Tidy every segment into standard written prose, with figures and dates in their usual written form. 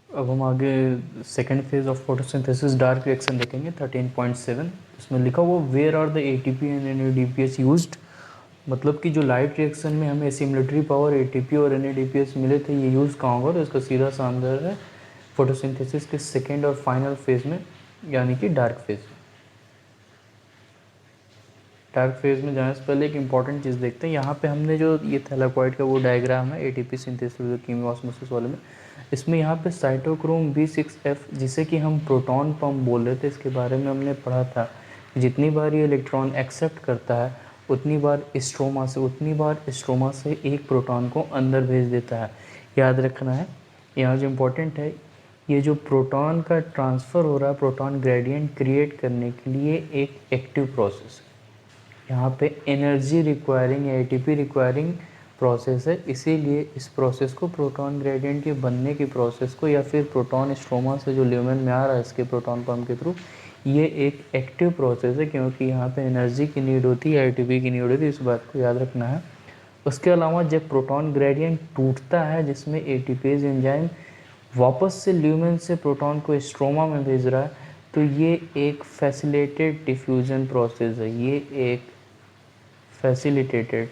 अब हम आगे second phase of photosynthesis dark reaction देखेंगे 13.7। इसमें लिखा हुआ where are the ATP and NADPH used, मतलब कि जो लाइट रिएक्शन में हमें एसिमिलेटरी पावर एटीपी और एनएडीपीएच मिले थे, ये यूज़ कहाँ होगा? तो इसका सीधा सा आंसर है फोटोसिंथेसिस के सेकेंड और फाइनल फेज में, यानी कि डार्क फेज में। डार्क फेज में जाने से पहले एक इंपॉर्टेंट चीज़ देखते हैं। यहाँ पे हमने जो ये थैलाकोइड का वो डायग्राम है एटीपी सिंथेसिस कीमोस्मोसिस वाले में, इसमें यहाँ पे साइटोक्रोम B6F, जिसे कि हम प्रोटॉन पंप बोल रहे थे, इसके बारे में हमने पढ़ा था। जितनी बार ये इलेक्ट्रॉन एक्सेप्ट करता है उतनी बार स्ट्रोमा से एक प्रोटॉन को अंदर भेज देता है। याद रखना है, यहाँ जो इम्पोर्टेंट है, ये जो प्रोटॉन का ट्रांसफ़र हो रहा है प्रोटॉन ग्रेडियंट क्रिएट करने के लिए एक एक्टिव प्रोसेस है। यहाँ पे energy requiring ATP requiring process है, इसीलिए इस प्रोसेस को प्रोटॉन ग्रेडियंट के बनने की प्रोसेस को, या फिर प्रोटॉन स्ट्रोमा से जो ल्यूमेन में आ रहा है इसके प्रोटॉन पंप के थ्रू, ये एक एक्टिव प्रोसेस है, क्योंकि यहाँ पे एनर्जी की नीड होती है, एटीपी की नीड होती है, इस बात को याद रखना है। उसके अलावा जब प्रोटॉन ग्रेडियंट टूटता है जिसमें एटीपेज एंजाइम वापस से ल्यूमेन से प्रोटॉन को स्ट्रोमा में भेज रहा है, तो ये एक फैसिलिटेटेड डिफ्यूज़न प्रोसेस है। ये एक फैसिलिटेटेड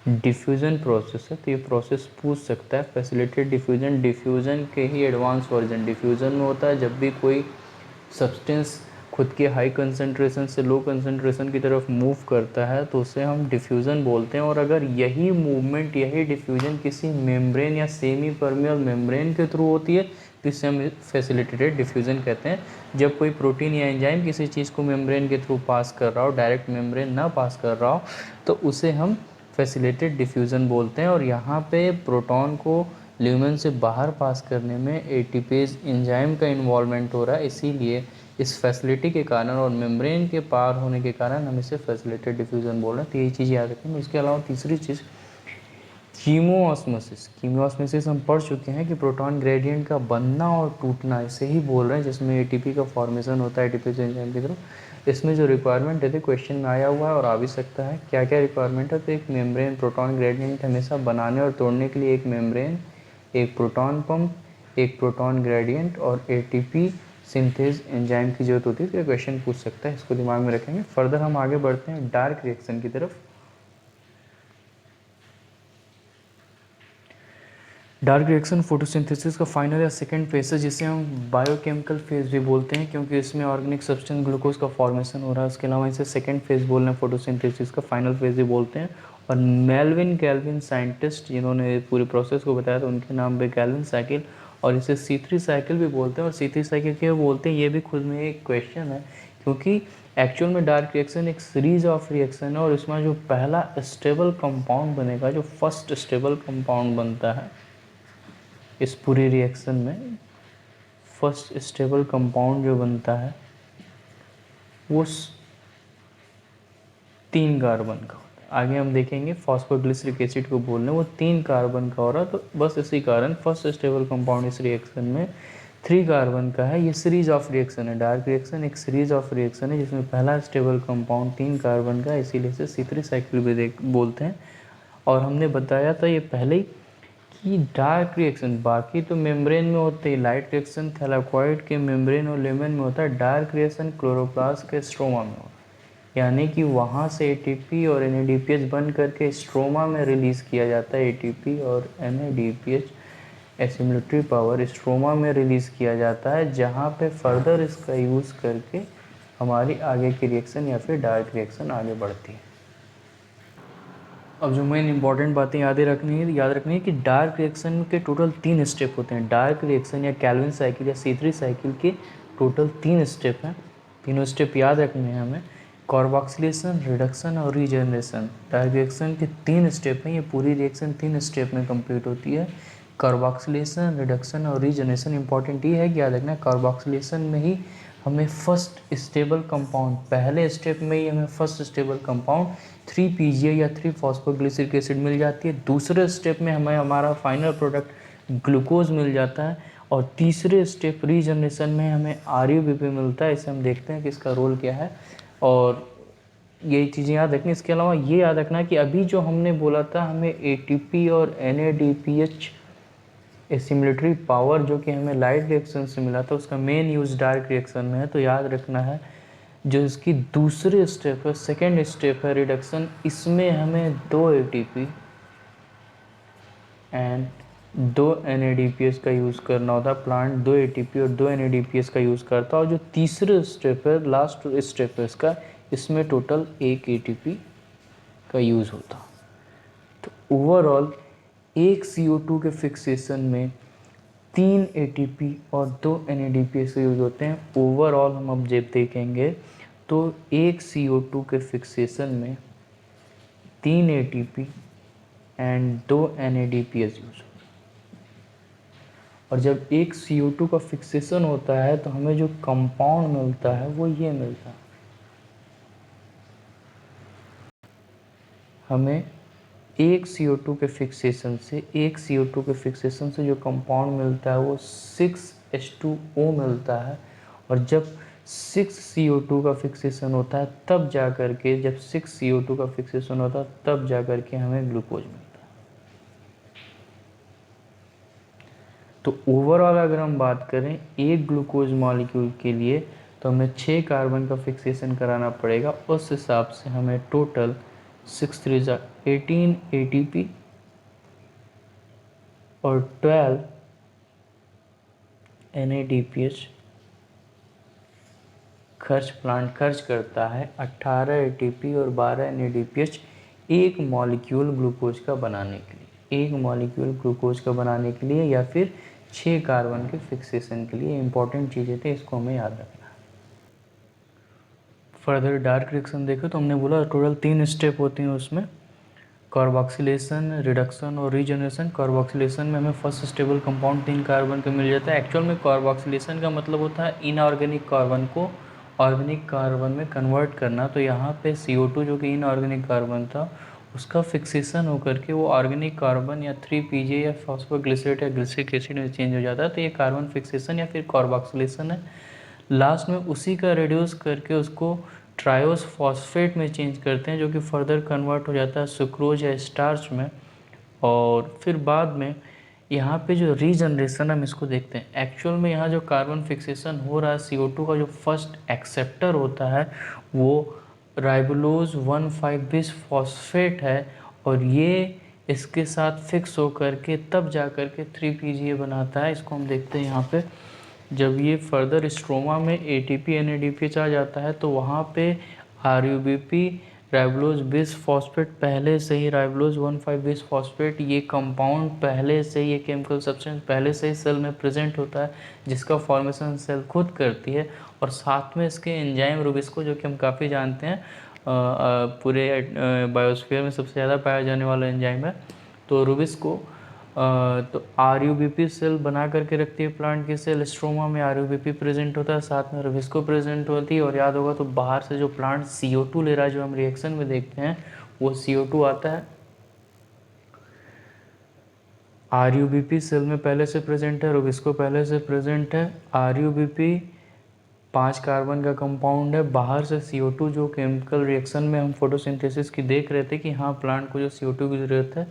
डिफ्यूज़न प्रोसेस है। तो ये प्रोसेस पूछ सकता है फैसिलिटेटेड डिफ्यूज़न, डिफ्यूज़न के ही एडवांस वर्जन डिफ्यूज़न में होता है। जब भी कोई सब्सटेंस खुद के हाई कंसंट्रेशन से लो कंसंट्रेशन की तरफ मूव करता है तो उसे हम डिफ्यूज़न बोलते हैं। और अगर यही मूवमेंट, यही डिफ्यूज़न किसी मेम्ब्रेन या सेमी परमेबल मेम्ब्रेन के थ्रू होती है तो इसे हम फैसिलिटेटेड डिफ्यूज़न कहते हैं। जब कोई प्रोटीन या एंजाइम किसी चीज़ को मेम्ब्रेन के थ्रू पास कर रहा हो, डायरेक्ट मेम्ब्रेन ना पास कर रहा हो, तो उसे हम फैसिलिटेटेड डिफ्यूज़न बोलते हैं। और यहाँ पे प्रोटॉन को ल्यूमेन से बाहर पास करने में एटीपेज एंजाइम का इन्वॉल्वमेंट हो रहा है, इसीलिए इस फैसिलिटी के कारण और मेम्ब्रेन के पार होने के कारण हम इसे फैसिलिटेटेड डिफ्यूज़न बोल रहे हैं। तो यही चीज़ याद रखेंगे। इसके अलावा तीसरी चीज़ कीमोऑस्मोसिस। कीमोऑस्मोसिस हम पढ़ चुके हैं कि प्रोटॉन ग्रेडियंट का बनना और टूटना, इसे ही बोल रहे हैं, जिसमें एटीपी का फॉर्मेशन होता है एटीपी एंजाइम की तरफ। इसमें जो रिक्वायरमेंट है क्वेश्चन में आया हुआ है और आ भी सकता है, क्या क्या रिक्वायरमेंट है? तो एक मेम्ब्रेन, प्रोटॉन ग्रेडियंट हमेशा बनाने और तोड़ने के लिए एक मेम्ब्रेन, एक प्रोटॉन पंप, एक प्रोटॉन ग्रेडियंट और एटीपी सिंथेज एंजाइम की जरूरत होती है। तो ये क्वेश्चन पूछ सकता है, इसको दिमाग में रखेंगे। फर्दर हम आगे बढ़ते हैं डार्क रिएक्शन की तरफ। डार्क रिएक्शन फोटोसिंथेसिस का फाइनल या सेकेंड फेज है, जिसे हम बायोकेमिकल फेज भी बोलते हैं, क्योंकि इसमें ऑर्गेनिक सब्सटेंस ग्लूकोज का फॉर्मेशन हो रहा है। उसके अलावा इसे सेकेंड फेज बोल रहे हैं, फोटोसिंथेसिस का फाइनल फेज भी बोलते हैं। और मेल्विन कैल्विन साइंटिस्ट जिन्होंने पूरी प्रोसेस को बताया था, उनके नाम पे कैल्विन साइकिल, और इसे C3 साइकिल भी बोलते हैं। और C3 साइकिल क्यों बोलते हैं, ये भी खुद में एक क्वेश्चन है, क्योंकि एक्चुअल में डार्क रिएक्शन एक सीरीज ऑफ रिएक्शन है, और इसमें जो पहला स्टेबल कंपाउंड बनेगा, जो फर्स्ट स्टेबल कंपाउंड बनता है इस पूरी रिएक्शन में, फर्स्ट स्टेबल कंपाउंड जो बनता है वो 3 कार्बन का होता है। आगे हम देखेंगे फॉस्फोग्लिसरिक एसिड को बोलने, वो 3 कार्बन का हो रहा है। तो बस इसी कारण फर्स्ट स्टेबल कंपाउंड इस रिएक्शन में 3 कार्बन का है। ये सीरीज ऑफ रिएक्शन है, डार्क रिएक्शन एक सीरीज ऑफ रिएक्शन है जिसमें पहला स्टेबल कंपाउंड 3 कार्बन का है, इसीलिए इसे C3 साइकिल भी बोलते हैं। और हमने बताया था ये पहले ही कि डार्क रिएक्शन बाकी तो मेम्ब्रेन में होते हैं, लाइट रिएक्शन थैलाकोइड के मेम्ब्रेन और लेमन में होता है, डार्क रिएक्शन क्लोरोप्लास्ट के स्ट्रोमा में होता है। यानी कि वहाँ से एटीपी और एनएडीपीएच बन करके स्ट्रोमा में रिलीज़ किया जाता है। एटीपी और एनएडीपीएच एसिमिलेटरी पावर स्ट्रोमा में रिलीज़ किया जाता है, जहाँ पे फर्दर इसका यूज़ करके हमारी आगे की रिएक्शन या फिर डार्क रिएक्शन आगे बढ़ती है। अब जो मेन इंपॉर्टेंट बातें याद रखनी है कि डार्क रिएक्शन के टोटल 3 स्टेप होते हैं। डार्क रिएक्शन या कैल्विन साइकिल या C3 साइकिल के टोटल 3 स्टेप हैं। तीनों स्टेप याद रखने हैं हमें, कार्बोक्सिलेशन, रिडक्शन और रीजनरेशन। डार्क रिएक्शन के 3 स्टेप हैं, ये पूरी रिएक्शन 3 स्टेप में कंप्लीट होती है। कार्बोक्सिलेशन, रिडक्शन और रीजनरेशन। इंपॉर्टेंट ये है कि याद रखना, कार्बोक्सिलेशन में ही हमें फर्स्ट स्टेबल कंपाउंड, पहले स्टेप में ही हमें फर्स्ट स्टेबल कंपाउंड 3-PGA या 3-फॉस्फोग्लिसरिक एसिड मिल जाती है। दूसरे स्टेप में हमें हमारा फाइनल प्रोडक्ट ग्लूकोज मिल जाता है। और तीसरे स्टेप रीजनरेशन में हमें RUBP मिलता है। इसे हम देखते हैं कि इसका रोल क्या है, और यही चीज़ें याद रखनी। इसके अलावा ये याद रखना कि अभी जो हमने बोला था, हमें ATP और NADPH एसिमिलेटरी पावर जो कि हमें लाइट रिएक्शन से मिला था उसका मेन यूज डार्क रिएक्शन में है, तो याद रखना है जो इसकी दूसरे स्टेप है, सेकेंड स्टेप है रिडक्शन, इसमें हमें 2 ATP एंड 2 NADPH का यूज़ करना होता है। प्लांट 2 ATP और 2 NADPH का यूज़ करता है, और जो तीसरे स्टेप है, लास्ट स्टेप है इसका, इसमें टोटल 1 ATP का यूज़ होता है। तो ओवरऑल एक CO2 के फिक्सेशन में 3 ATP और 2 NADPH यूज होते हैं। ओवरऑल हम अब जब देखेंगे तो एक CO2 के फिक्सेशन में 3 ATP एंड 2 NADPH यूज होते हैं। और जब एक CO2 का फिक्सेशन होता है तो हमें जो कंपाउंड मिलता है वो ये मिलता है, हमें एक CO2 के फिक्सेशन से जो कंपाउंड मिलता है वो 6H2O मिलता है। और जब 6 CO2 का फिक्सेशन होता है तब जा कर के, जब 6 CO2 का फिक्सेशन होता है तब जा कर के हमें ग्लूकोज मिलता है। तो ओवरऑल अगर हम बात करें एक ग्लूकोज मॉलिक्यूल के लिए तो हमें 6 कार्बन का फिक्सेशन कराना पड़ेगा। उस हिसाब से हमें टोटल 6 3 18 ATP और 12 NADPH प्लांट खर्च करता है। 18 ATP और 12 NADPH एक मॉलिक्यूल ग्लूकोज का बनाने के लिए, या फिर 6 कार्बन के फिक्सेशन के लिए। इंपॉर्टेंट चीज़ें थे, इसको हमें याद रखना है। फर्दर डार्क रिएक्शन देखें तो हमने बोला टोटल 3 स्टेप होते हैं उसमें, कार्बोक्सिलेशन, रिडक्शन और रीजनरेशन। कार्बोक्सिलेशन में हमें फर्स्ट स्टेबल कंपाउंड 3 कार्बन का मिल जाता है। एक्चुअल में कार्बोक्सिलेशन का मतलब होता है इनऑर्गेनिक कार्बन को ऑर्गेनिक कार्बन में कन्वर्ट करना। तो यहाँ पे CO2 जो कि इनऑर्गेनिक कार्बन था उसका फिक्सेशन होकर के वो ऑर्गेनिक कार्बन या 3PJ या फॉस्फोग्लिसरेट या ग्लिसरिक एसिड में चेंज हो जाता है। तो ये कार्बन फिक्सेशन या फिर कार्बोक्सिलेशन है। लास्ट में उसी का रिड्यूस करके उसको ट्रायोस फॉस्फेट में चेंज करते हैं, जो कि फर्दर कन्वर्ट हो जाता है सुक्रोज या स्टार्च में। और फिर बाद में यहाँ पे जो रीजनरेशन हम इसको देखते हैं। एक्चुअल में यहाँ जो कार्बन फिक्सेशन हो रहा है CO2 का जो फर्स्ट एक्सेप्टर होता है वो राइबोलोज 1,5-बिस फॉस्फेट है, और ये इसके साथ फिक्स होकर के तब जा कर के 3PGA बनाता है। इसको हम देखते हैं यहाँ पे। जब ये फर्दर स्ट्रोमा में ATP NADPH आ जाता है तो वहाँ पे RUBP राइबोलोज बिस फॉस्फेट पहले से ही, राइबोलोज 1,5-बिस फॉस्फेट ये कंपाउंड पहले से ही, ये केमिकल सब्सटेंस पहले से ही सेल में प्रेजेंट होता है, जिसका फॉर्मेशन सेल खुद करती है। और साथ में इसके एंजाइम रुबिस्को, जो कि हम काफ़ी जानते हैं, पूरे बायोस्फीयर में सबसे ज़्यादा पाया जाने वाला एंजाइम है। तो रुबिस्को तो RUBP सेल बना करके रखती है प्लांट की सेल। स्ट्रोमा में RUBP प्रेजेंट होता है, साथ में रुबिस्को प्रेजेंट होती है। और याद होगा तो बाहर से जो प्लांट CO2 ले रहा है, जो हम रिएक्शन में देखते हैं, वो CO2 आता है। RUBP सेल में पहले से प्रेजेंट है, रुबिस्को पहले से प्रेजेंट है। RUBP 5 कार्बन का कंपाउंड है। बाहर से CO2 जो केमिकल रिएक्शन में हम फोटोसिंथेसिस की देख रहे थे कि हाँ प्लांट को जो CO2 की ज़रूरत है,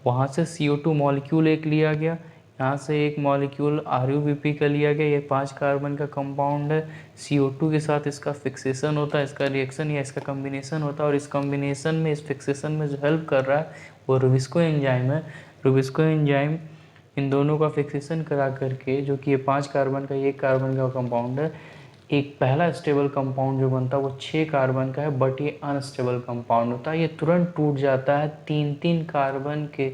वहाँ से CO2 मॉलिक्यूल एक लिया गया, यहाँ से एक मॉलिक्यूल RUBP का लिया गया। ये 5 कार्बन का कंपाउंड है। CO2 के साथ इसका फिक्सेशन होता है, इसका रिएक्शन या इसका कम्बिनेशन होता है। और इस कम्बिनेशन में, इस फिक्सेशन में जो हेल्प कर रहा है वो रुबिस्को एंजाइम है। रुबिस्को एंजाइम इन दोनों का फिक्सेशन करा करके, जो कि ये 5 कार्बन का, 1 कार्बन का कंपाउंड है, एक पहला स्टेबल कंपाउंड जो बनता है वो 6 कार्बन का है, बट ये अनस्टेबल कंपाउंड होता है। ये तुरंत टूट जाता है 3-3 कार्बन के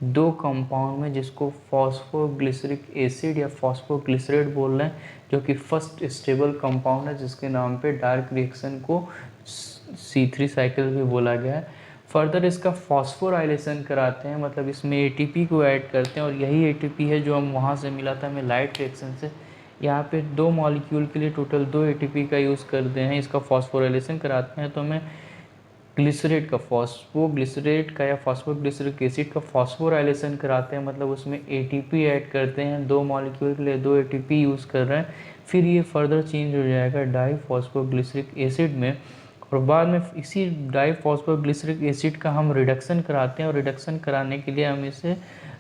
2 कंपाउंड में, जिसको फॉस्फोग्लिसरिक एसिड या फॉस्फोग्लिसरेट बोल रहे हैं, जो कि फर्स्ट स्टेबल कंपाउंड है, जिसके नाम पे डार्क रिएक्शन को C3 साइकिल भी बोला गया है। फर्दर इसका फॉस्फोराइलेशन कराते हैं, मतलब इसमें ATP को ऐड करते हैं, और यही ATP है जो हम वहाँ से मिला था हमें लाइट रिएक्शन से। यहाँ पे 2 मॉलिक्यूल के लिए टोटल 2 ATP का यूज़ करते हैं। इसका फॉस्फोराइलेशन कराते हैं तो हमें ग्लिसरेट का, फॉस्फोग्लिसरेट का या फॉस्फोग्लिसरिक एसिड का फॉस्फोराइलेशन कराते हैं, मतलब उसमें ATP ऐड करते हैं। 2 मॉलिक्यूल के लिए 2 ATP यूज़ कर रहे हैं। फिर ये फर्दर चेंज हो जाएगा डाईफॉस्फोग्लिसरिक एसिड में, और बाद में इसी डाईफॉस्फोग्लिसरिक एसिड का हम रिडक्शन कराते हैं। और रिडक्शन कराने के लिए हम इसे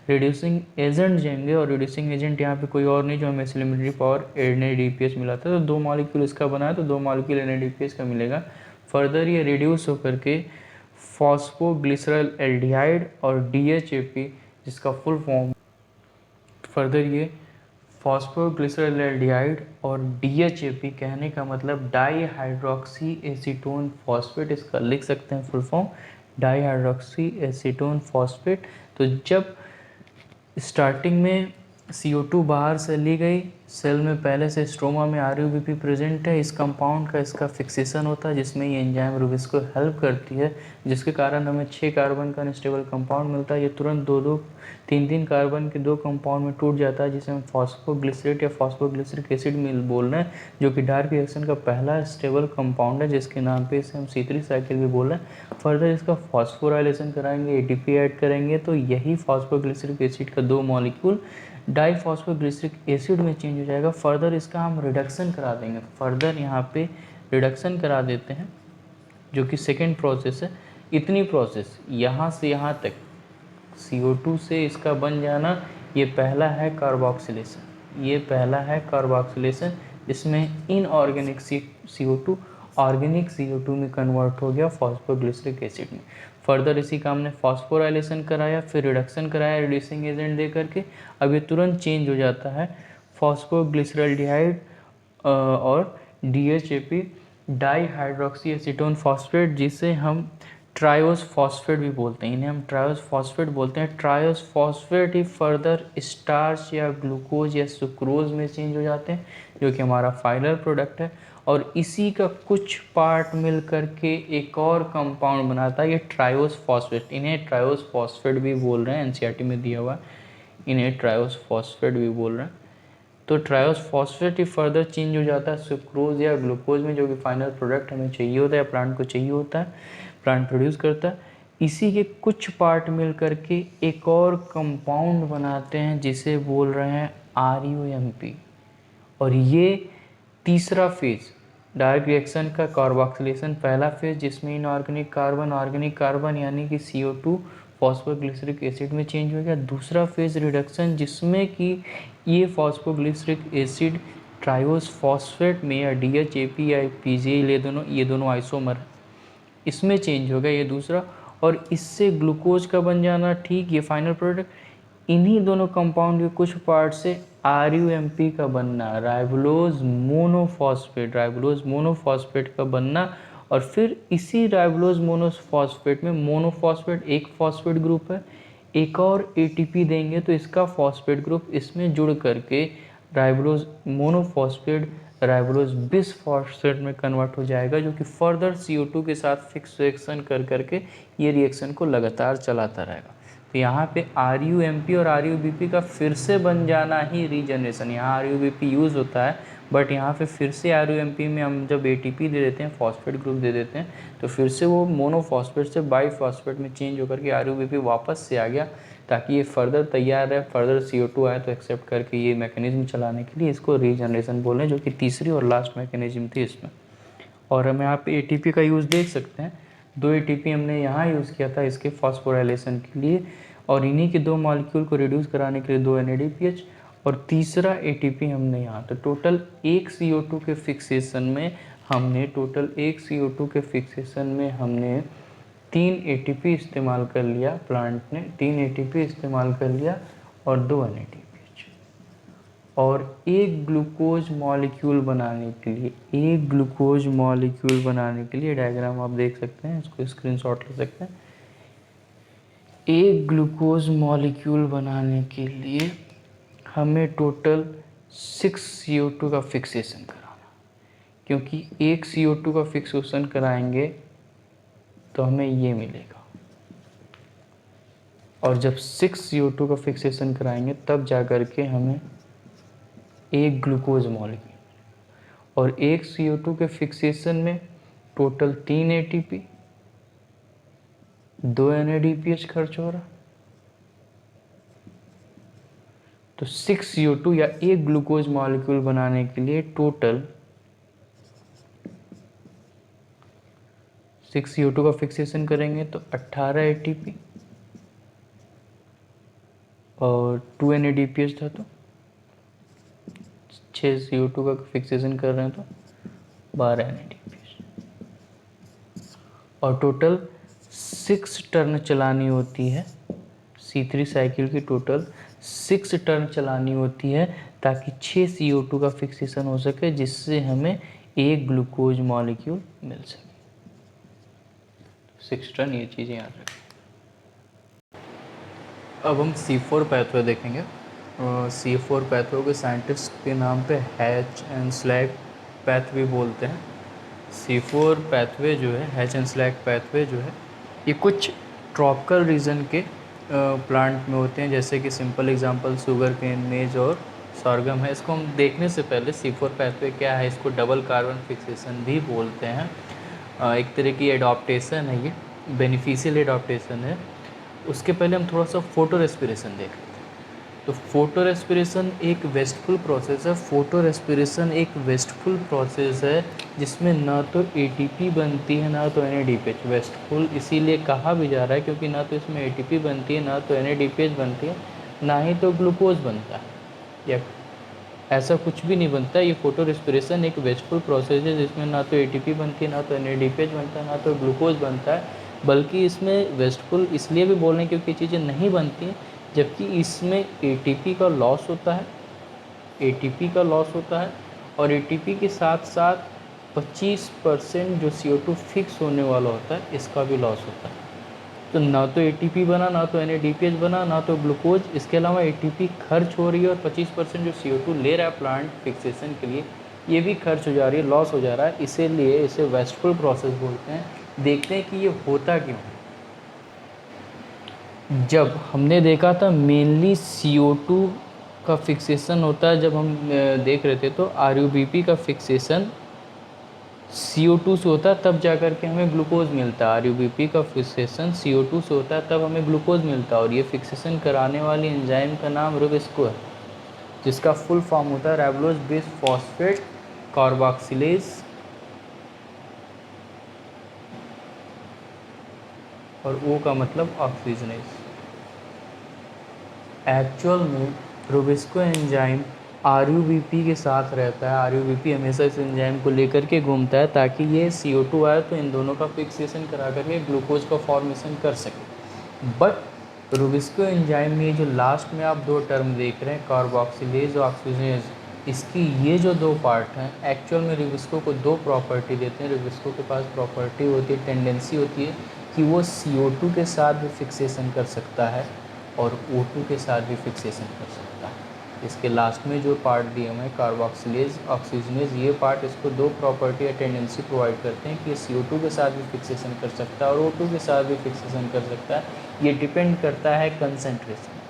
रिड्यूसिंग एजेंट जाएंगे, और रिड्यूसिंग एजेंट यहाँ पे कोई और नहीं जो हमें एसिलमेटरी पावर NADPH मिला था, तो 2 मॉलिक्यूल इसका बना है तो 2 मॉलिक्यूल NADPH का मिलेगा। फर्दर ये रिड्यूस होकर के फॉस्फोग्लिसरल एल्डिहाइड और DHAP, जिसका फुल फॉर्म, फर्दर ये फॉस्फोग्लिसरल एल्डिहाइड और DHAP कहने का मतलब डाई हाइड्रोक्सी एसीटोन फॉस्फेट, इसका लिख सकते हैं full form di hydroxy acetone phosphate. तो जब स्टार्टिंग में CO2 बाहर से ली गई, सेल में पहले से स्ट्रोमा में RUBP प्रेजेंट है, इस कंपाउंड का इसका फिक्सेशन होता है जिसमें ये एंजाइम रूबिस को हेल्प करती है, जिसके कारण हमें 6 कार्बन का अनस्टेबल कंपाउंड मिलता है। ये तुरंत 2-2 3-3 कार्बन के 2 कंपाउंड में टूट जाता है, जिसे हम फॉस्फोग्लिसरेट या फॉस्फोग्लिसरिक एसिड मिल बोल रहे हैं, जो कि डार्क रिएक्शन का पहला स्टेबल कंपाउंड है, जिसके नाम पे इसे हम C3 साइकिल भी बोल रहे हैं। फर्दर इसका फॉस्फोराइलेशन कराएंगे, ATP ऐड करेंगे, तो यही फॉस्फोग्लिसरिक एसिड का 2 मॉलिक्यूल डाईफॉस्फोग्लिसरिक एसिड में चेंज हो जाएगा। फर्दर इसका हम रिडक्शन करा देंगे, फर्दर यहाँ पे रिडक्शन करा देते हैं, जो कि सेकेंड प्रोसेस है। इतनी प्रोसेस यहाँ से यहाँ तक CO2 से इसका बन जाना, ये पहला है कार्बोक्सिलेशन, ये पहला है कार्बोक्सिलेशन, इसमें इनऑर्गेनिक CO2 ऑर्गेनिक CO2 में कन्वर्ट हो गया फॉस्फोग्लिसरिक एसिड में। फर्दर इसी का हमने फॉस्फोराइलेशन कराया, फिर रिडक्शन कराया रिड्यूसिंग एजेंट दे करके। अब ये तुरंत चेंज हो जाता है फॉस्फोग्लिसरल्डिहाइड और DHAP di hydroxy acetone phosphate, जिसे हम ट्रायोस फॉस्फेट भी बोलते हैं, इन्हें हम ट्रायोस फॉस्फेट बोलते हैं। ट्रायोस फॉस्फेट ही फर्दर स्टार्च या ग्लूकोज या सुक्रोज में चेंज हो जाते हैं, जो कि हमारा फाइनल प्रोडक्ट है। और इसी का कुछ पार्ट मिल करके एक और कंपाउंड बनाता है, ये ट्रायोस फॉस्फेट, इन्हें ट्रायोस फॉस्फेट भी बोल रहे हैं, NCERT में दिया हुआ, इन्हें ट्रायोस फॉस्फेट भी बोल रहे हैं। तो ट्रायोस फॉस्फेट ही फर्दर चेंज हो जाता है सुक्रोज या ग्लूकोज में, जो कि फाइनल प्रोडक्ट हमें चाहिए होता है, प्लांट को चाहिए होता है, प्लांट प्रोड्यूस करता है। इसी के कुछ पार्ट मिल करके एक और कंपाउंड बनाते हैं, जिसे बोल रहे हैं RUMP। और ये तीसरा फेज डायरेक्ट रिएक्शन का कार्बोक्सिलेशन पहला फेज, जिसमें इनऑर्गेनिक कार्बन ऑर्गेनिक कार्बन यानी कि CO2 फॉस्फोग्लिसरिक एसिड में चेंज हो गया। दूसरा फेज रिडक्शन, जिसमें कि ये फॉस्फोग्लिसरिक एसिड ट्रायोस फॉस्फेट में या DHAP या PGA ये दोनों आइसोमर, इसमें चेंज हो गया ये दूसरा, और इससे ग्लूकोज का बन जाना, ठीक, ये फाइनल प्रोडक्ट। इन्हीं दोनों कंपाउंड के कुछ पार्ट से RUMP का बनना, राइबोलोज मोनोफॉस्फेट का बनना। और फिर इसी राइबोलोज मोनोफॉस्फेट में मोनोफॉस्फेट एक फॉस्फेट ग्रुप है, एक और ATP देंगे तो इसका फॉस्फेट ग्रुप इसमें जुड़ करके राइबोलोज मोनोफॉस्फेट राइबोलोज बिसफॉस्फेट में कन्वर्ट हो जाएगा, जो कि फर्दर CO2 के साथ फिक्स रिएक्शन कर करके ये रिएक्शन को लगातार चलाता रहेगा। तो यहाँ पे RUMP और RUBP का फिर से बन जाना ही रीजनरेशन, यहाँ RUBP यूज़ होता है, बट यहाँ पे फिर से RUMP में हम जब ATP दे देते हैं, फॉस्फेट ग्रुप दे देते हैं, तो फिर से वो मोनोफॉस्फेट से बाईफॉस्फेट में चेंज होकर के RUBP वापस से आ गया, ताकि ये फर्दर तैयार है, फर्दर CO2 आए तो एक्सेप्ट करके ये मैकेनिज्म चलाने के लिए। इसको रीजनरेशन बोल रहे हैं, जो कि तीसरी और लास्ट मैकेनिज्म थी इसमें। और हम यहाँ पे ATP का यूज़ देख सकते हैं, 2 ATP हमने यहाँ यूज़ किया था इसके फॉस्फोराइलेशन के लिए, और इन्हीं के 2 मॉलिक्यूल को रिड्यूस कराने के लिए 2 NADPH, और तीसरा ATP हमने यहाँ। तो टोटल एक CO2 के फिक्सेशन में हमने 3 ATP इस्तेमाल कर लिया, प्लांट ने 3 ATP इस्तेमाल कर लिया और 2 NADPH। और एक ग्लूकोज मॉलिक्यूल बनाने के लिए डायग्राम आप देख सकते हैं, इसको स्क्रीनशॉट ले सकते हैं। एक ग्लूकोज मॉलिक्यूल बनाने के लिए हमें टोटल 6 CO2 का फिक्सेशन कराना, क्योंकि एक CO2 का फिक्सेशन कराएंगे तो हमें ये मिलेगा, और जब 6 CO2 का फिक्सेशन कराएंगे तब जा कर के हमें एक ग्लूकोज मॉलिक्यूल, और एक CO2 के फिक्सेशन में टोटल 3 ATP 2 NADPH खर्च हो रहा। तो 6 CO2 या एक ग्लूकोज मॉलिक्यूल बनाने के लिए टोटल 6 CO2 का फिक्सेशन करेंगे तो 18 ATP और 2 NADPH था तो 6 CO2 का फिक्सेशन कर रहे हैं तो 12 NADPH। और टोटल 6 टर्न चलानी होती है, C3 साइकिल की टोटल 6 टर्न चलानी होती है ताकि 6 CO2 का फिक्सेशन हो सके, जिससे हमें एक ग्लूकोज मॉलिक्यूल मिल सके। 6 टर्न, ये चीज़ें याद रखें। अब हम C4 पैथवे देखेंगे। C4 पैथवे के साइंटिस्ट के नाम पे हैच एंड स्लैग पैथवे बोलते हैं। C4 पैथवे जो है, हैच एंड स्लैग पैथवे जो है, ये कुछ ट्रॉपिकल रीजन के प्लांट में होते हैं, जैसे कि सिंपल एग्जांपल शुगर केन, मेज और सॉर्गम है। इसको हम देखने से पहले C4 पैथवे क्या है, इसको डबल कार्बन फिक्सेशन भी बोलते हैं। एक तरह की एडॉप्टेशन है, ये बेनिफिशियल एडॉप्टेशन है। उसके पहले हम थोड़ा सा फोटो रेस्पिरेशन देख लेते हैं। तो फोटो रेस्पिरेशन एक वेस्टफुल प्रोसेस है। फोटो रेस्पिरेशन एक वेस्टफुल प्रोसेस है जिसमें ना तो ATP बनती है ना तो NADPH। वेस्टफुल इसीलिए कहा भी जा रहा है क्योंकि ना तो इसमें ATP बनती है ना तो NADPH बनती है, ना ही तो ग्लूकोज बनता है, या ऐसा कुछ भी नहीं बनता। ये फोटो रेस्पिरेशन एक वेस्टफुल प्रोसेस है जिसमें ना तो ATP बनती है ना तो NADPH बनता है ना तो ग्लूकोज बनता है। बल्कि इसमें वेस्टफुल इसलिए भी बोल रहे हैं क्योंकि ये चीज़ें नहीं बनती हैं, जबकि इसमें ATP का लॉस होता है, ATP का लॉस होता है, और ATP के साथ साथ 25% जो CO2 फिक्स होने वाला होता है इसका भी लॉस होता है। तो ना तो ATP बना, ना तो NADPH बना, ना तो ग्लूकोज। इसके अलावा ATP खर्च हो रही है और 25% जो CO2 ले रहा है प्लांट फिक्सेशन के लिए, ये भी खर्च हो जा रही है, लॉस हो जा रहा है। इसीलिए इसे वेस्टफुल प्रोसेस बोलते हैं। देखते हैं कि ये होता क्यों है। जब हमने देखा था मेनली CO2 का फिक्सेशन होता है, जब हम देख रहे थे तो RUBP का फिक्सेशन CO2 से होता है, तब जा कर के हमें ग्लूकोज मिलता है। RUBP का फिक्सेशन CO2 से होता है, तब हमें ग्लूकोज मिलता है। और ये फिक्सेशन कराने वाली एंजाइम का नाम रुबिस्को है, जिसका फुल फॉर्म होता है राइबोलोज बेस फॉस्फेट कार्बोक्सिलेज, और O का मतलब ऑक्सीजनेज। एक्चुअल में रुबिस्को एंजाइम RUBP के साथ रहता है। RUBP हमेशा इस एंजाइम को लेकर के घूमता है ताकि ये CO2 आए तो इन दोनों का फिक्सेशन करा करके ग्लूकोज का फॉर्मेशन कर सके। बट रुबिस्को एंजाइम में जो लास्ट में आप 2 टर्म देख रहे हैं, कार्बोक्सिलेज और ऑक्सीजनेज, इसकी ये जो 2 पार्ट हैं, एक्चुअल में रुबिस्को को 2 प्रॉपर्टी देते हैं। रुबिस्को के पास प्रॉपर्टी होती है, टेंडेंसी होती है कि वो CO2 के साथ भी फिक्सेशन कर सकता है और O2 के साथ भी फिक्सेशन कर सकता है। इसके लास्ट में जो पार्ट दिए हुए हैं, कार्बोक्सिलेज, ऑक्सीजनेज, ये पार्ट इसको 2 प्रॉपर्टी या टेंडेंसी प्रोवाइड करते हैं कि ये CO2 के साथ भी फिक्सेशन कर सकता है और O2 के साथ भी फिक्सेशन कर सकता है। ये डिपेंड करता है कंसंट्रेशन,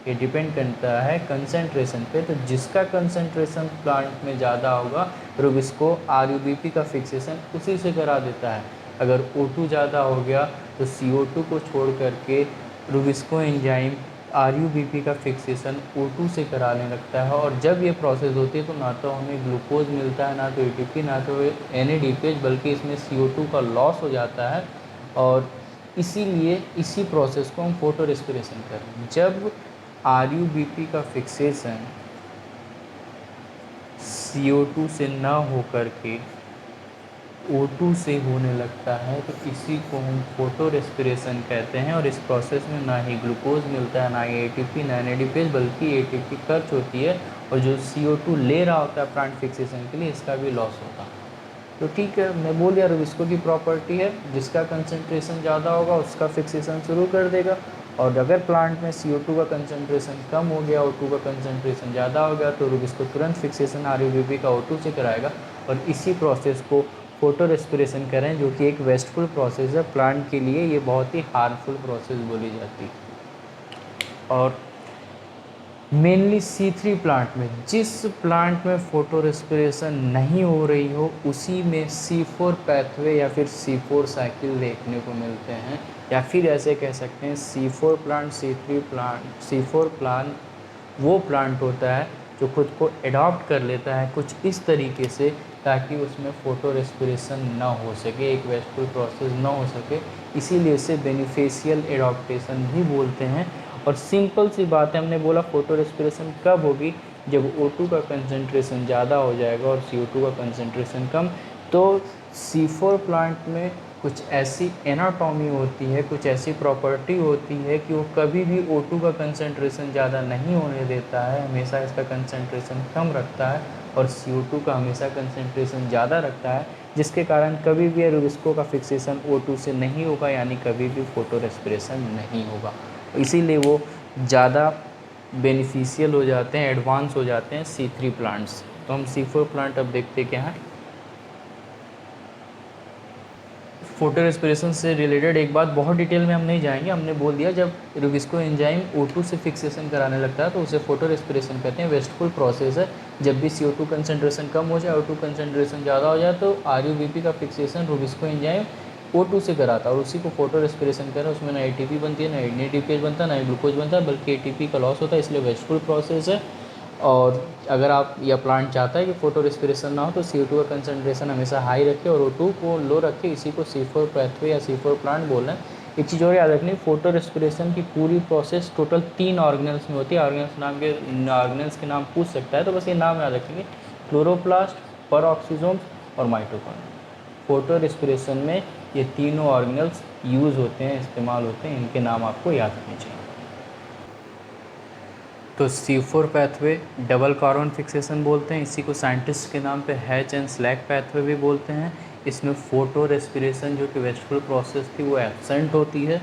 ये डिपेंड करता है कंसंट्रेशन पे। तो जिसका कंसंट्रेशन प्लांट में ज़्यादा होगा, रुबिस्को RUBP का फिक्सेशन उसी से करा देता है। अगर O2 ज़्यादा हो गया तो CO2 को छोड़ करके रुबिस्को एंजाइम RUBP का फिक्सेशन O2 से कराने लगता है। और जब ये प्रोसेस होती है तो ना तो हमें ग्लूकोज मिलता है, ना तो ATP, ना तो NADPH, बल्कि इसमें CO2 का लॉस हो जाता है। और इसीलिए इसी प्रोसेस को हम फोटो रेस्पिरेशन कर रहे हैं। जब RUBP का फिक्सेशन CO2 से ना हो कर के O2 से होने लगता है तो इसी को हम फोटो रेस्पिरेशन कहते हैं। और इस प्रोसेस में ना ही ग्लूकोज मिलता है, ना ही ATP, ना NADPH, बल्कि ATP खर्च होती है और जो CO2 ले रहा होता है प्लांट फिक्सेशन के लिए, इसका भी लॉस होता है। तो ठीक है, मैं बोल दिया रुबिस्को की प्रॉपर्टी है, जिसका कंसंट्रेशन ज़्यादा होगा उसका फिक्सेशन शुरू कर देगा। और अगर प्लांट में CO2 का कंसंट्रेशन कम हो गया, O2 का कंसंट्रेशन ज़्यादा हो गया, तो रुबिस्को तुरंत फिक्सेशन RUBP का O2 से कराएगा। और इसी प्रोसेस को फोटो रेस्पिरेशन करें, जो कि एक वेस्टफुल प्रोसेस है प्लांट के लिए। ये बहुत ही हार्मफुल प्रोसेस बोली जाती है। और मेनली C3 प्लांट में, जिस प्लांट में फोटो रेस्पिरेशन नहीं हो रही हो, उसी में C4 पैथवे या फिर C4 साइकिल देखने को मिलते हैं। या फिर ऐसे कह सकते हैं C4 plant, C3 plant. C4 plant वो प्लांट होता है जो खुद को एडॉप्ट कर लेता है कुछ इस तरीके से ताकि उसमें फोटो रेस्पिरेशन ना हो सके, एक वेस्टफुल प्रोसेस ना हो सके। इसीलिए इसे बेनिफिशियल एडॉप्टेशन भी बोलते हैं। और सिंपल सी बात है, हमने बोला फोटो रेस्पिरेशन कब होगी, जब O2 का कंसंट्रेशन ज़्यादा हो जाएगा और CO2 का कंसंट्रेशन कम। तो C4 प्लांट में कुछ ऐसी एनाटॉमी होती है, कुछ ऐसी प्रॉपर्टी होती है कि वो कभी भी O2 का कंसंट्रेशन ज़्यादा नहीं होने देता है, हमेशा इसका कंसंट्रेशन कम रखता है, और CO2 का हमेशा कंसंट्रेशन ज़्यादा रखता है, जिसके कारण कभी भी रुबिस्को का फिक्सेशन O2 से नहीं होगा, यानी कभी भी फोटो रेस्पिरेशन नहीं होगा। इसीलिए वो ज़्यादा बेनिफिशियल हो जाते हैं, एडवांस हो जाते हैं C3 प्लांट्स। तो हम C4 प्लांट अब देखते क्या है। फोटो रेस्पिरेशन से रिलेटेड एक बात, बहुत डिटेल में हम नहीं जाएंगे, हमने बोल दिया जब रुबिस्को एंजाइम O2 से फिक्सेशन कराने लगता है तो उसे फोटो रेस्पिरेशन कहते हैं। वेस्टफुल प्रोसेस है, जब भी CO2 कंसंट्रेशन कम हो जाए, O2 कंसंट्रेशन ज़्यादा हो जाए, तो RUBP का फिक्सेशन रुबिस्को एंजाइम O2 से कराता है और उसी को फोटो रेस्पिरेशन करें। उसमें ना ATP बनती है, ना ADPase बनता है, ना ग्लूकोज बनता है, बल्कि ATP का लॉस होता है, इसलिए वेस्टफुल प्रोसेस है। और अगर आप या प्लांट चाहता है कि फोटो रेस्पिरेशन ना हो तो CO2 का कंसंट्रेशन हमेशा हाई रखे और O2 को लो रखे, इसी को C4 पैथवे या C4 प्लांट बोल रहे हैं। एक चीज़ और याद रखनी, फोटो रेस्पिरेशन की पूरी प्रोसेस टोटल 3 ऑर्गेनल्स में होती है। ऑर्गेनल्स के नाम पूछ सकता है, तो बस ये नाम याद रखेंगे, क्लोरोप्लास्ट, पेरोक्सिसोम्स और माइटोकॉन्ड्रिया। फोटो रेस्पिरेशन में ये तीनों ऑर्गेनल्स यूज़ होते हैं, इस्तेमाल होते हैं, इनके नाम आपको याद रखने चाहिए। तो C4 pathway double carbon fixation बोलते हैं, इसी को साइंटिस्ट के नाम पे हैच एंड स्लैग पैथवे भी बोलते हैं। इसमें फोटो रेस्पिरेशन जो कि वेस्टफुल प्रोसेस थी वो एब्सेंट होती है।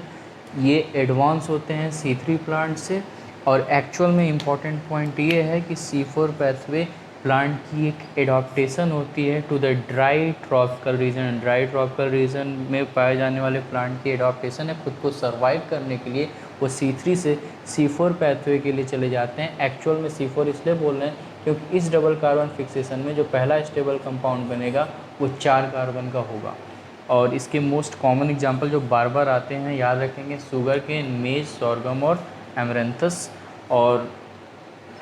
ये एडवांस होते हैं C3 प्लांट से। और एक्चुअल में इम्पॉर्टेंट पॉइंट ये है कि C4 पैथवे प्लांट की एक एडाप्टेशन होती है to the dry tropical region. Dry tropical region में पाए जाने वाले प्लांट की एडाप्टेशन है, खुद को सर्वाइव करने के लिए वो C3 से C4 पैथवे के लिए चले जाते हैं। एक्चुअल में C4 इसलिए बोल रहे हैं क्योंकि इस डबल कार्बन फिक्सेशन में जो पहला स्टेबल कंपाउंड बनेगा वो 4 कार्बन का होगा। और इसके मोस्ट कॉमन एग्जांपल जो बार बार आते हैं, याद रखेंगे, शुगर केन, मेज, सोरगम और एमरेंथस। और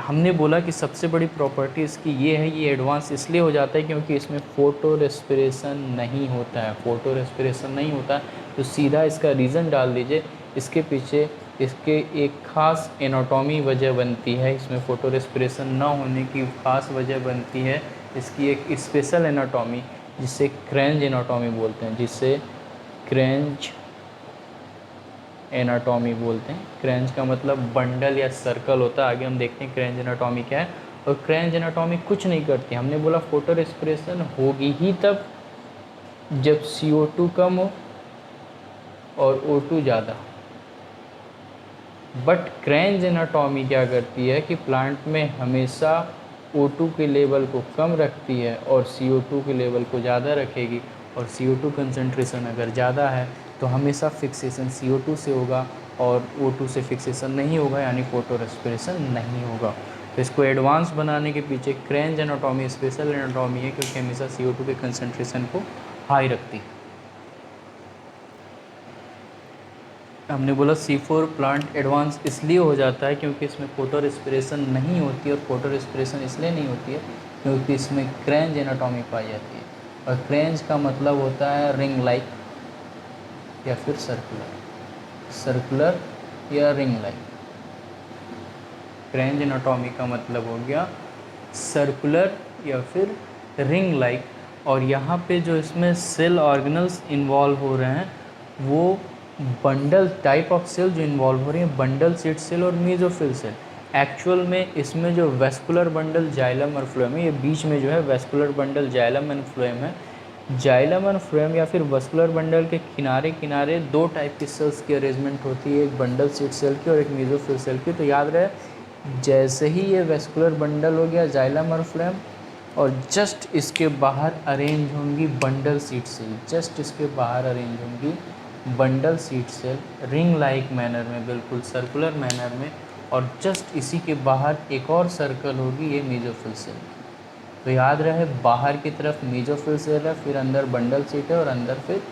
हमने बोला कि सबसे बड़ी प्रॉपर्टी इसकी ये है, ये एडवांस इसलिए हो जाता है क्योंकि इसमें फ़ोटो रेस्पिरेशन नहीं होता है। फ़ोटो रेस्पिरेशन नहीं होता तो सीधा इसका रीज़न डाल दीजिए, इसके पीछे इसके एक ख़ास एनाटॉमी वजह बनती है। इसमें फ़ोटो रेस्पिरेशन ना होने की ख़ास वजह बनती है इसकी एक स्पेशल एनाटॉमी, जिसे क्रेंज एनाटॉमी बोलते हैं, जिसे क्रेंज एनाटॉमी बोलते हैं। क्रेंज का मतलब बंडल या सर्कल होता है। आगे हम देखते हैं क्रेंज एनाटॉमी क्या है। और क्रेंज एनाटॉमी कुछ नहीं करती, हमने बोला फोटो रेस्पिरेशन होगी ही तब जब CO2 कम हो और O2 ज़्यादा। बट क्रेंज एनाटॉमी क्या करती है कि प्लांट में हमेशा O2 के लेवल को कम रखती है और CO2 के लेवल को ज़्यादा रखेगी। और CO2 कंसंट्रेशन अगर ज़्यादा है तो हमेशा फिक्सेशन CO2 से होगा और O2 से फिक्सेशन नहीं होगा, यानी फोटो रेस्पिरेशन नहीं होगा। तो इसको एडवांस बनाने के पीछे क्रेंज एनाटॉमी स्पेशल एनाटॉमी है, क्योंकि हमेशा CO2 के कंसंट्रेशन को हाई रखती है। हमने बोला C4 प्लांट एडवांस इसलिए हो जाता है क्योंकि इसमें फोटो रेस्पिरेशन नहीं होती है। और फोटो रेस्पिरेशन इसलिए नहीं होती है क्योंकि इसमें क्रेंज एनाटॉमी पाई जाती है। और क्रेंज का मतलब होता है रिंग लाइक या फिर सर्कुलर या रिंग लाइक। क्रेंज एनाटॉमी का मतलब हो गया सर्कुलर या फिर रिंग लाइक। और यहाँ पे जो इसमें सेल ऑर्गेनल्स इन्वॉल्व हो रहे हैं वो बंडल टाइप ऑफ सेल जो इन्वॉल्व हो रही है, बंडल सीड सेल और मेसोफिल सेल। एक्चुअल में इसमें जो वेस्कुलर बंडल जाइलम और फ्लोएम है, ये बीच में जो है vascular bundle xylem and phloem है। जाइलम एंड फ्लोएम या फिर वेस्कुलर बंडल के किनारे किनारे दो टाइप की सेल्स की अरेंजमेंट होती है, एक बंडल सीड सेल की और एक मेसोफिल सेल की। तो याद रहे, जैसे ही ये वेस्कुलर बंडल हो गया जाइलम और फ्लोएम, और जस्ट इसके बाहर अरेंज होंगी बंडल सीड सेल, जस्ट इसके बाहर अरेंज होंगी bundle sheath cell ring like manner में, बिल्कुल सर्कुलर मैनर में। और जस्ट इसी के बाहर एक और सर्कल होगी, ये मेसोफिल सेल। तो याद रहे, बाहर की तरफ मेसोफिल सेल है, फिर अंदर बंडल सीड है और अंदर फिर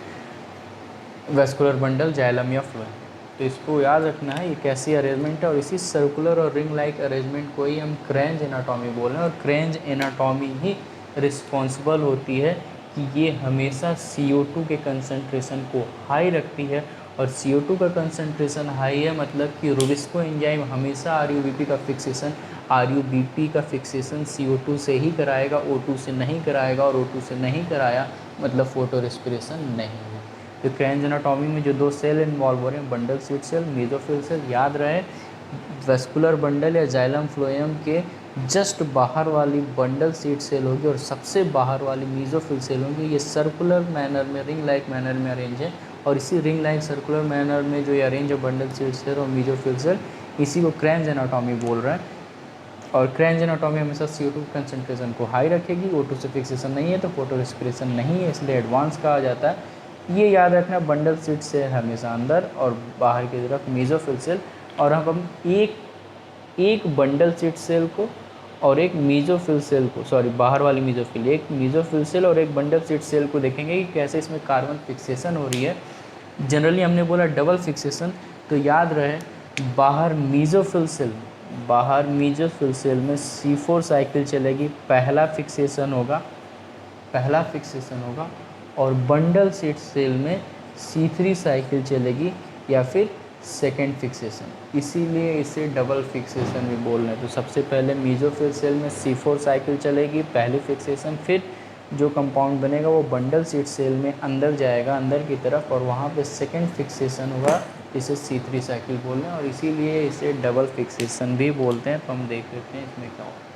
वेस्कुलर बंडल जाइलम या फ्लोएम। तो इसको याद रखना है, ये कैसी अरेंजमेंट है। और इसी सर्कुलर और रिंग लाइक अरेंजमेंट को ही हम क्रेंज एनाटॉमी बोल रहे हैं। और क्रेंज एनाटॉमी ही रिस्पॉन्सिबल होती है कि ये हमेशा CO2 के कंसंट्रेशन को हाई रखती है और CO2 का कंसंट्रेशन हाई है, मतलब कि रुबिस्को एंजाइम हमेशा RUBP का फिक्सेशन का फिक्सेशन CO2 से ही कराएगा, O2 से नहीं कराएगा, और O2 से नहीं कराया मतलब फोटो रेस्पिरेशन नहीं है। तो क्रेन्ज एनाटॉमी में जो 2 सेल इन्वॉल्व हो रहे हैं, bundle sheath cell, mesophyll cell, याद रहे वेस्कुलर बंडल या जाइलम फ्लोएम के जस्ट बाहर वाली बंडल सीट सेल होगी और सबसे बाहर वाली मेसोफिल सेल होगी। ये सर्कुलर मैनर में, रिंग लाइक मैनर में अरेंज है, और इसी रिंग लाइक सर्कुलर मैनर में जो ये अरेंज है बंडल सीट सेल और मेसोफिल सेल, इसी को क्रेन्ज एनाटॉमी बोल रहे हैं। और क्रेन्ज एनाटॉमी हमेशा CO2 कंसंट्रेशन को हाई रखेगी, O2 से फिक्सेशन नहीं है तो फोटो रेस्पिरेशन नहीं है, इसलिए एडवांस कहा जाता है। ये याद रखना, बंडल सीट सेल हमेशा अंदर और बाहर की तरफ मेसोफिल सेल। और हम एक बंडल सीट सेल को और एक मेसोफिल सेल को, सॉरी बाहर वाली मेसोफिल, एक मेसोफिल सेल और एक बंडल सीट सेल को देखेंगे कि कैसे इसमें कार्बन फिक्सेशन हो रही है। जनरली हमने बोला डबल फिक्सेशन, तो याद रहे बाहर मेसोफिल सेल में C4 साइकिल चलेगी, पहला फिक्सेशन होगा, और बंडल सीट सेल में C3 साइकिल चलेगी या फिर सेकेंड फिक्सेशन, इसीलिए इसे डबल फिक्सेशन भी बोल रहे हैं। तो सबसे पहले मेसोफिल सेल में C4 साइकिल चलेगी, पहली फिक्सेशन, फिर जो कंपाउंड बनेगा वो बंडल सीट सेल में अंदर जाएगा, अंदर की तरफ, और वहाँ पे सेकेंड फिक्सेशन होगा, इसे C3 साइकिल बोल रहे हैं, और इसीलिए इसे डबल फिक्सेशन भी बोलते हैं। तो हम देख लेते हैं इसमें क्या होगा।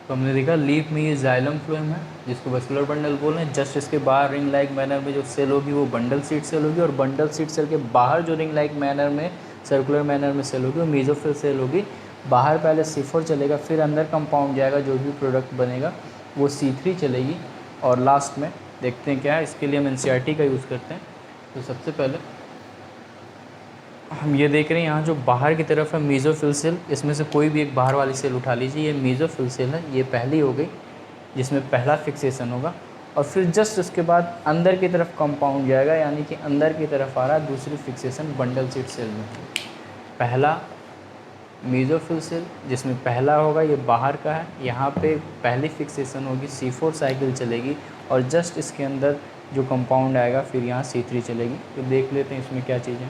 तो हमने देखा लीफ में ये जाइलम फ्लोएम है जिसको वेस्कुलर बंडल बोल रहे हैं। जस्ट इसके बाहर रिंग लाइक मैनर में जो सेल होगी वो बंडल सीट सेल होगी, और बंडल सीट सेल के बाहर जो रिंग लाइक मैनर में सर्कुलर मैनर में सेल होगी वो मेसोफिल सेल होगी। बाहर पहले C4 चलेगा, फिर अंदर कंपाउंड जाएगा, जो भी प्रोडक्ट बनेगा वो C3 चलेगी, और लास्ट में देखते हैं क्या है। इसके लिए हम NCERT का यूज़ करते हैं। तो सबसे पहले हम ये देख रहे हैं यहाँ जो बाहर की तरफ है मेसोफिल सेल, इसमें से कोई भी एक बाहर वाली सेल उठा लीजिए, ये मेसोफिल सेल है, ये पहली हो गई जिसमें पहला फिक्सेशन होगा, और फिर जस्ट उसके बाद अंदर की तरफ कंपाउंड जाएगा, यानी कि अंदर की तरफ आ रहा है दूसरी फिक्सेशन बंडल सीट सेल में। पहला मेसोफिल सेल जिसमें पहला होगा ये बाहर का है, यहाँ पे पहली फिक्सेशन होगी, C4 साइकिल चलेगी, और जस्ट इसके अंदर जो कंपाउंड आएगा फिर यहाँ C3 चलेगी। तो देख लेते हैं इसमें क्या चीज़ें।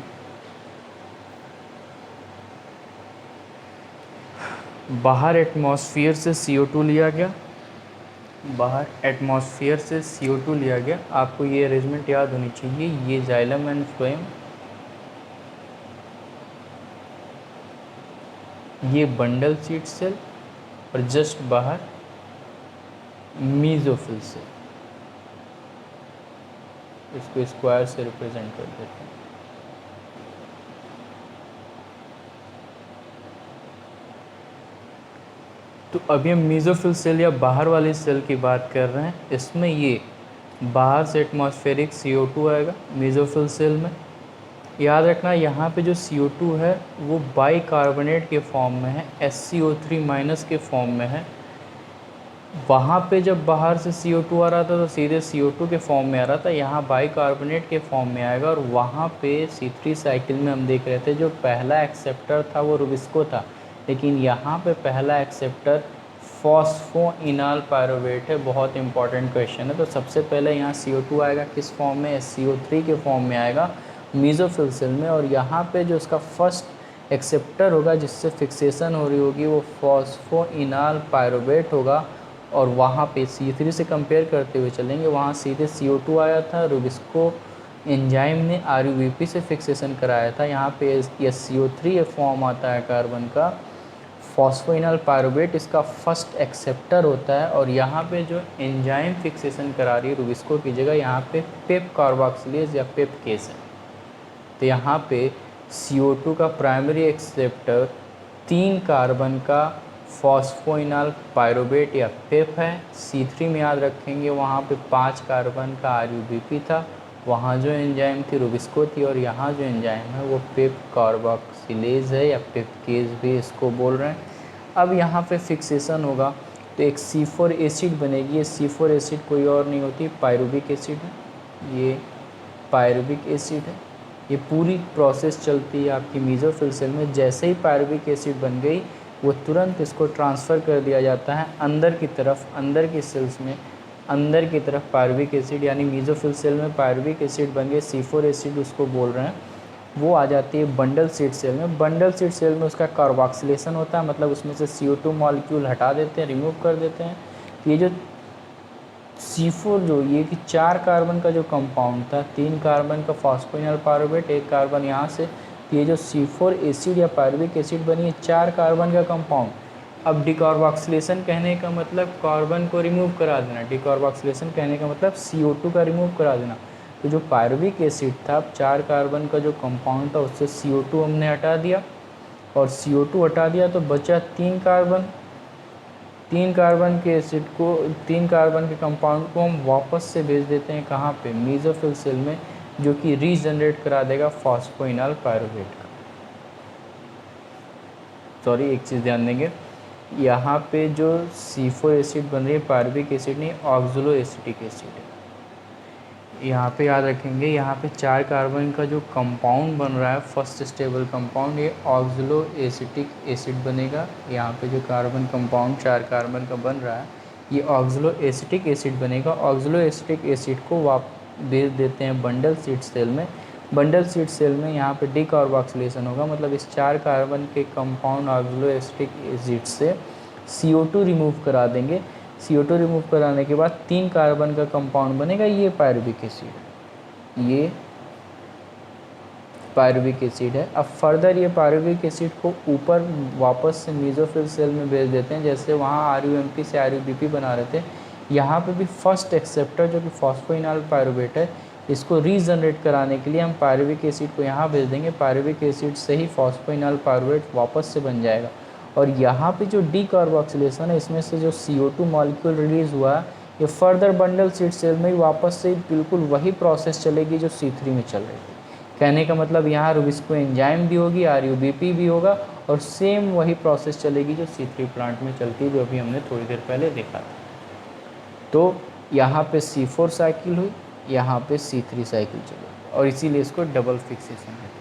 बाहर एटमॉस्फेयर से CO2 लिया गया, आपको ये अरेंजमेंट याद होनी चाहिए। ये जाइलम एंड फ्लोएम, ये बंडल सीट सेल, और जस्ट बाहर मेसोफिल सेल, इसको स्क्वायर से रिप्रेजेंट कर देते हैं। तो अभी हम मेसोफिल सेल या बाहर वाले सेल की बात कर रहे हैं। इसमें ये बाहर से एटमॉस्फेरिक CO2 आएगा मेसोफिल सेल में। याद रखना यहाँ पे जो CO2 है वो बाइकार्बोनेट के फॉर्म में है, SCO3- के फॉर्म में है। वहाँ पे जब बाहर से CO2 आ रहा था तो सीधे CO2 के फॉर्म में आ रहा था, यहाँ बाइकार्बोनेट के फॉर्म में आएगा। और वहाँ पे C3 साइकिल में हम देख रहे थे जो पहला एक्सेप्टर था वो रुबिस्को था, लेकिन यहाँ पे पहला एक्सेप्टर फॉस्फोइनॉल पायरुवेट है। बहुत इंपॉर्टेंट क्वेश्चन है। तो सबसे पहले यहाँ CO2 आएगा, किस फॉर्म में? SCO3 के फॉर्म में आएगा मेसोफिल सेल में, और यहाँ पे जो इसका फर्स्ट एक्सेप्टर होगा जिससे फिक्सेशन हो रही होगी वो फॉस्फोइनॉल पायरुवेट होगा। और वहाँ पे C3 से कंपेयर करते हुए चलेंगे, वहाँ सीधे CO2 आया था, रुबिस्को एंजाइम ने RUBP से फिक्सेशन कराया था। यहाँ पे SCO3 फॉर्म आता है कार्बन का, फॉस्फोइनॉल पायरुवेट इसका फर्स्ट एक्सेप्टर होता है। और यहाँ पे जो एंजाइम फिक्सेशन करा रही है रुबिस्को की जगह, यहाँ पे पेप कार्बोक्सिलेज या पेप केस है। तो यहाँ पे CO2 का प्राइमरी एक्सेप्टर 3 कार्बन का फॉस्फोइनॉल पायरुवेट या पेप है। C3 में याद रखेंगे वहाँ पे 5 कार्बन का RUBP था, वहाँ जो एंजाइम थी रुबिस्को थी, और यहाँ जो एंजाइम है वो पेप कार्बोक्सिलेज है या पेप केस भी इसको बोल रहे हैं। अब यहाँ पे फिक्सेशन होगा तो एक C4 एसिड बनेगी। ये C4 एसिड कोई और नहीं होती, पायरुविक एसिड है। ये पायरुविक एसिड है। ये पूरी प्रोसेस चलती है आपकी मेसोफिल सेल में। जैसे ही पायरुविक एसिड बन गई वो तुरंत इसको ट्रांसफ़र कर दिया जाता है अंदर की तरफ, अंदर की सेल्स में अंदर की तरफ पायरुविक एसिड यानी मीजोफिल सेल में पायरुविक एसिड बन गए C4 एसिड उसको बोल रहे हैं, वो आ जाती है बंडल सीड सेल में। बंडल सीड सेल में उसका कार्बोक्सिलेशन होता है, मतलब उसमें से CO2 मॉलिक्यूल हटा देते हैं, रिमूव कर देते हैं। ये जो C4 जो ये कि 4 कार्बन का जो कंपाउंड था, 3 कार्बन का फॉस्फोइनल पायरुवेट, 1 कार्बन यहाँ से, ये जो C4 एसिड या पायरुविक एसिड बनी है 4 कार्बन का कंपाउंड। अब डिकार्बोक्सिलेशन कहने का मतलब कार्बन को रिमूव करा देना, डिकार्बोक्सिलेशन कहने का मतलब CO2 का रिमूव करा देना। तो जो पायरुविक एसिड था 4 कार्बन का जो कंपाउंड था उससे CO2 हमने हटा दिया, और CO2 हटा दिया तो बचा 3 कार्बन। 3 कार्बन के एसिड को, 3 कार्बन के कंपाउंड को हम वापस से भेज देते हैं कहाँ पे, मीजोफिल सेल में, जो कि रीजनरेट करा देगा फॉस्फोइनल पायरुवेट का। सॉरी, एक चीज़ ध्यान देंगे, यहाँ पे जो C4 एसिड बन रही है पायरुविक एसिड नहीं, ऑक्सलो एसिटिक एसिड है। यहाँ पे याद रखेंगे, यहाँ पे 4 कार्बन का जो कंपाउंड बन रहा है फर्स्ट स्टेबल कंपाउंड, ये ऑक्सलो एसिटिक एसिड बनेगा। यहाँ पे जो कार्बन कंपाउंड 4 कार्बन का बन रहा है ये ऑक्सलो एसिटिक एसिड बनेगा। ऑक्सलो एसिटिक एसिड को भेज देते हैं बंडल सीड सेल में। बंडल सीड सेल में यहाँ पे डिकार्बोक्सिलेशन होगा, मतलब इस 4 कार्बन के कंपाउंड ऑक्सलो एसिटिक एसिड से CO2 रिमूव करा देंगे। CO2 रिमूव कराने के बाद 3 कार्बन का कंपाउंड बनेगा, ये पायरुविक एसिड, ये पायरुविक एसिड है। अब फर्दर ये पायरुविक एसिड को ऊपर वापस से मीजोफिल सेल में भेज देते हैं, जैसे वहाँ RUMP से RUBP बना रहे थे, यहाँ पे भी फर्स्ट एक्सेप्टर जो कि फॉस्फोइनल पायरुवेट है, इसको रीजनरेट कराने के लिए हम पायरुविक एसिड को यहाँ भेज देंगे। पायरुविक एसिड से ही फॉस्फोइनल पायरुवेट वापस से बन जाएगा। और यहाँ पे जो डिकार्बोक्सिलेशन है, इसमें से जो CO2 मॉलिक्यूल रिलीज़ हुआ है, ये फर्दर बंडल सीड सेल में ही वापस से बिल्कुल वही प्रोसेस चलेगी जो C3 में चल रही थी। कहने का मतलब यहाँ रुबिस्को एंजाइम भी होगी, RUBP भी होगा, और सेम वही प्रोसेस चलेगी जो C3 प्लांट में चलती है, जो अभी हमने थोड़ी देर पहले देखा था। तो यहाँ पे C4 साइकिल हुई, यहाँ पे C3 साइकिल चली, और इसीलिए इसको डबल फिक्सेशन कहते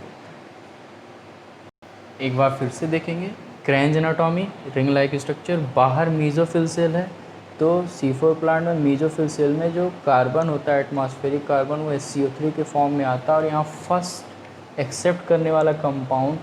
हैं। एक बार फिर से देखेंगे, क्रेंज एनाटॉमी, रिंग लाइक स्ट्रक्चर, बाहर मीजोफिल सेल है, तो C4 प्लांट में मीजोफिल सेल में जो कार्बन होता है एटमॉस्फेरिक कार्बन, वो SCO3 के फॉर्म में आता है, और यहाँ फर्स्ट एक्सेप्ट करने वाला कंपाउंड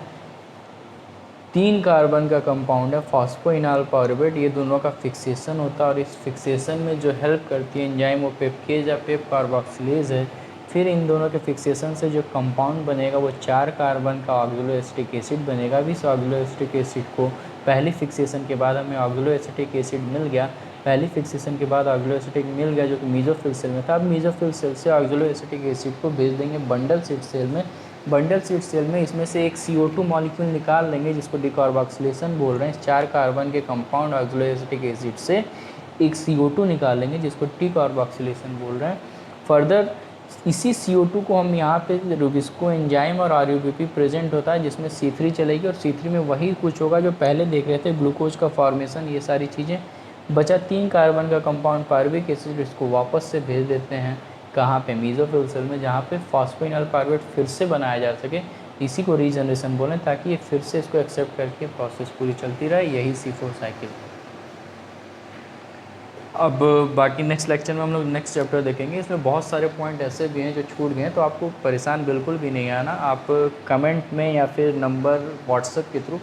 3 कार्बन का कंपाउंड है फॉस्फोइनल पायरुवेट। ये दोनों का फिक्सेशन होता है, और इस फिक्सेशन में जो हेल्प करती है एंजाइम वो पेप्केज या पेप कार्बोक्सिलेज है। फिर इन दोनों के फिक्सेशन से जो कंपाउंड बनेगा वो 4 कार्बन का ऑक्सलो एसिटिक एसिड बनेगा। अब इस ऑक्सलो एसिटिक एसिड को पहली फिक्सेशन के बाद हमें ऑक्सलो एसिटिक एसिड मिल गया, पहली फिक्सेशन के बाद ऑक्सलो एसिटिक मिल गया जो कि मीजोफिल सेल में था। अब मीजोफिल सेल से ऑक्सलो एसिटिक एसिड को भेज देंगे बंडल सीड सेल में। बंडल सीड सेल में इसमें से एक CO2 मॉलिक्यूल निकाल लेंगे, जिसको डिकार्बोक्सिलेशन बोल रहे हैं। 4 कार्बन के कंपाउंड ऑक्सलो एसिटिक एसिड से एक CO2 निकालेंगे, जिसको डिकार्बोक्सिलेशन बोल रहे हैं। फर्दर इसी CO2 को हम यहाँ पे रुबिस्को एंजाइम और RUBP प्रेजेंट होता है, जिसमें C3 चलेगी, और C3 में वही कुछ होगा जो पहले देख रहे थे, ग्लूकोज का फॉर्मेशन, ये सारी चीज़ें। बचा 3 कार्बन का कंपाउंड पायरुविक एसिड, इसको वापस से भेज देते हैं कहाँ पे, मीजोफिल सेल में, जहाँ पे फॉस्फोइनल पायरुवेट फिर से बनाया जा सके। इसी को रीजनरेशन बोलें, ताकि ये फिर से इसको एक्सेप्ट करके प्रोसेस पूरी चलती रहे, यही C4 साइकिल। अब बाकी नेक्स्ट लेक्चर में हम लोग नेक्स्ट चैप्टर देखेंगे। इसमें बहुत सारे पॉइंट ऐसे भी हैं जो छूट गए हैं, तो आपको परेशान बिल्कुल भी नहीं आना। आप कमेंट में या फिर नंबर व्हाट्सएप के थ्रू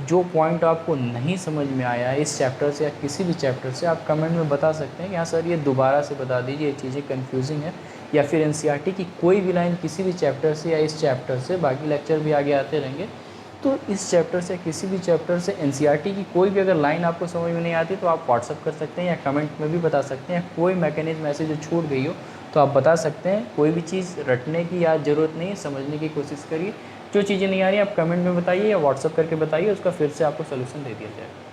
जो पॉइंट आपको नहीं समझ में आया है इस चैप्टर से या किसी भी चैप्टर से, आप कमेंट में बता सकते हैं कि हाँ सर ये दोबारा से बता दीजिए, ये चीज़ें कन्फ्यूजिंग है, या फिर NCERT की कोई भी लाइन किसी भी चैप्टर से या इस चैप्टर से, बाकी लेक्चर भी आगे आते रहेंगे, तो इस चैप्टर से किसी भी चैप्टर से NCERT की कोई भी अगर लाइन आपको समझ में नहीं आती तो आप व्हाट्सअप कर सकते हैं या कमेंट में भी बता सकते हैं। कोई मैकेनिज्म ऐसे जो छूट गई हो तो आप बता सकते हैं। कोई भी चीज़ रटने की या ज़रूरत नहीं है, समझने की कोशिश करिए। जो चीज़ें नहीं आ रही आप कमेंट में बताइए या व्हाट्सअप करके बताइए, उसका फिर से आपको सोल्यूशन दे दिया जाएगा।